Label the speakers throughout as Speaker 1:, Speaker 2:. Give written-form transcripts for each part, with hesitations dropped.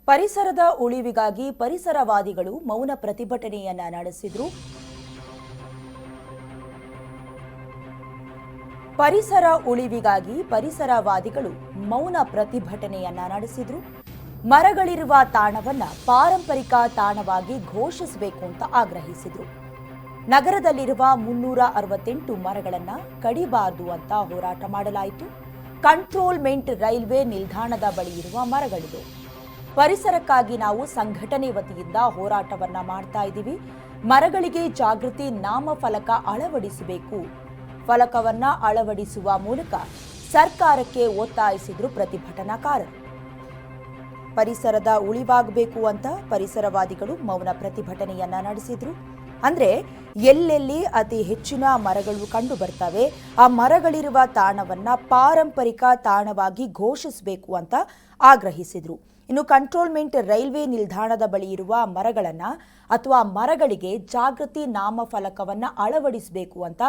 Speaker 1: ಪರಿಸರದ ಉಳಿವಿಗಾಗಿ ಪರಿಸರವಾದಿಗಳು ಮೌನ ಪ್ರತಿಭಟನೆಯನ್ನ ನಡೆಸಿದರು. ಪರಿಸರ ಉಳಿವಿಗಾಗಿ ಪರಿಸರವಾದಿಗಳು ಮೌನ ಪ್ರತಿಭಟನೆಯನ್ನ ನಡೆಸಿದರು. ಮರಗಳಿರುವ ತಾಣವನ್ನ ಪಾರಂಪರಿಕ ತಾಣವಾಗಿ ಘೋಷಿಸಬೇಕು ಅಂತ ಆಗ್ರಹಿಸಿದರು. ನಗರದಲ್ಲಿರುವ 368 ಮರಗಳನ್ನ ಕಡಿಬಾರದು ಅಂತ ಹೋರಾಟ ಮಾಡಲಾಯಿತು. ಕಂಟ್ರೋಲ್ಮೆಂಟ್ ರೈಲ್ವೆ ನಿಲ್ದಾಣದ ಬಳಿ ಇರುವ ಮರಗಳಿದು. ಪರಿಸರಕ್ಕಾಗಿ ನಾವು ಸಂಘಟನೆ ವತಿಯಿಂದ ಹೋರಾಟವನ್ನ ಮಾಡ್ತಾ ಇದ್ದೀವಿ. ಮರಗಳಿಗೆ ಜಾಗೃತಿ ನಾಮಫಲಕ ಅಳವಡಿಸಬೇಕು. ಫಲಕವನ್ನ ಅಳವಡಿಸುವ ಮೂಲಕ ಸರ್ಕಾರಕ್ಕೆ ಒತ್ತಾಯಿಸಿದ್ರು ಪ್ರತಿಭಟನಾಕಾರರು. ಪರಿಸರದ ಉಳಿವಾಗಬೇಕು ಅಂತ ಪರಿಸರವಾದಿಗಳು ಮೌನ ಪ್ರತಿಭಟನೆಯನ್ನ ನಡೆಸಿದ್ರು. ಅಂದ್ರೆ ಎಲ್ಲೆಲ್ಲಿ ಅತಿ ಹೆಚ್ಚಿನ ಮರಗಳು ಕಂಡು ಬರ್ತವೆ ಆ ಮರಗಳಿರುವ ತಾಣವನ್ನ ಪಾರಂಪರಿಕ ತಾಣವಾಗಿ ಘೋಷಿಸಬೇಕು ಅಂತ ಆಗ್ರಹಿಸಿದ್ರು. ಇನ್ನು ಕಂಟ್ರೋಲ್ಮೆಂಟ್ ರೈಲ್ವೆ ನಿಲ್ದಾಣದ ಬಳಿ ಇರುವ ಮರಗಳನ್ನ ಅಥವಾ ಮರಗಳಿಗೆ ಜಾಗೃತಿ ನಾಮಫಲಕವನ್ನ ಅಳವಡಿಸಬೇಕು ಅಂತ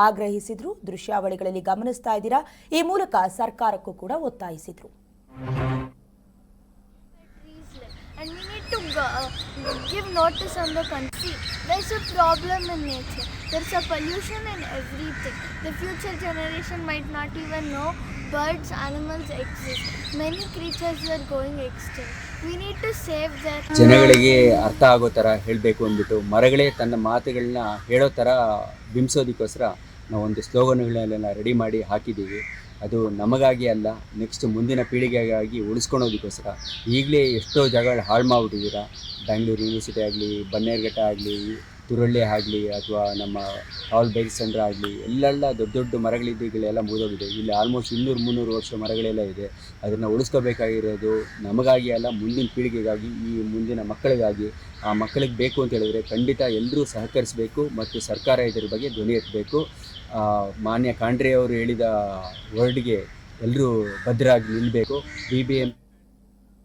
Speaker 1: ಆಗ್ರಹಿಸಿದ್ರು. ದೃಶ್ಯಾವಳಿಗಳಲ್ಲಿ ಗಮನಿಸ್ತಾ ಇದ್ದೀರಾ. ಈ ಮೂಲಕ ಸರ್ಕಾರಕ್ಕೂ ಕೂಡ ಒತ್ತಾಯಿಸಿದ್ರು.
Speaker 2: And we need to give notice on the country. There's a problem in nature. There's a pollution in everything. The future generation might not even know birds, animals exist. Many creatures are going extinct. We need to save their.
Speaker 3: ಜನಗಳಿಗೆ ಅರ್ಥ ಆಗೋ ಥರ ಹೇಳಬೇಕು ಅಂದ್ಬಿಟ್ಟು ಮರಗಳೇ ತನ್ನ ಮಾತುಗಳನ್ನ ಹೇಳೋ ಥರ ಬಿಂಬಿಸೋದಕ್ಕೋಸ್ಕರ ನಾವೊಂದು ಸ್ಲೋಗನ್ಗಳನ್ನೆಲ್ಲ ರೆಡಿ ಮಾಡಿ ಹಾಕಿದ್ದೀವಿ. ಅದು ನಮಗಾಗಿ ಅಲ್ಲ, ನೆಕ್ಸ್ಟ್ ಮುಂದಿನ ಪೀಳಿಗೆಗಾಗಿ ಉಳಿಸ್ಕೊಳೋದಕ್ಕೋಸ್ಕರ. ಈಗಲೇ ಎಷ್ಟೋ ಜಾಗಗಳು ಹಾಳು ಮಾಡಿಬಿಟ್ಟಿದ್ದೀರಾ. ಬ್ಯಾಂಗ್ಳೂರು ಯೂನಿವರ್ಸಿಟಿ ಆಗಲಿ, ಬನ್ನೇರುಘಟ್ಟ ಆಗಲಿ, ತುರಳ್ಳಿ ಆಗಲಿ, ಅಥವಾ ನಮ್ಮ ಆಲ್ ಬೈಕ್ ಸೆಂಟ್ರ್ ಆಗಲಿ, ಎಲ್ಲೆಲ್ಲ ದೊಡ್ಡ ದೊಡ್ಡ ಮರಗಳಿದ್ದೆಲ್ಲ ಮುಗಿದೋಗಿದೆ. ಇಲ್ಲಿ ಆಲ್ಮೋಸ್ಟ್ 200-300 ವರ್ಷ ಮರಗಳೆಲ್ಲ ಇದೆ. ಅದನ್ನು ಉಳಿಸ್ಕೋಬೇಕಾಗಿರೋದು ನಮಗಾಗಿ ಅಲ್ಲ, ಮುಂದಿನ ಪೀಳಿಗೆಗಾಗಿ, ಈ ಮುಂದಿನ ಮಕ್ಕಳಿಗಾಗಿ. ಆ ಮಕ್ಕಳಿಗೆ ಬೇಕು ಅಂತ ಹೇಳಿದ್ರೆ ಖಂಡಿತ ಎಲ್ಲರೂ ಸಹಕರಿಸಬೇಕು ಮತ್ತು ಸರ್ಕಾರ ಇದರ ಬಗ್ಗೆ ಧ್ವನಿ ಎತ್ತಬೇಕು. ಮಾನ್ಯ ಖಂಡ್ರೆ ಅವರು ಹೇಳಿದ ವರ್ಡ್ಗೆ ಎಲ್ಲರೂ ಭದ್ರಾಗಿ ನಿಲ್ಲಬೇಕು. BBMP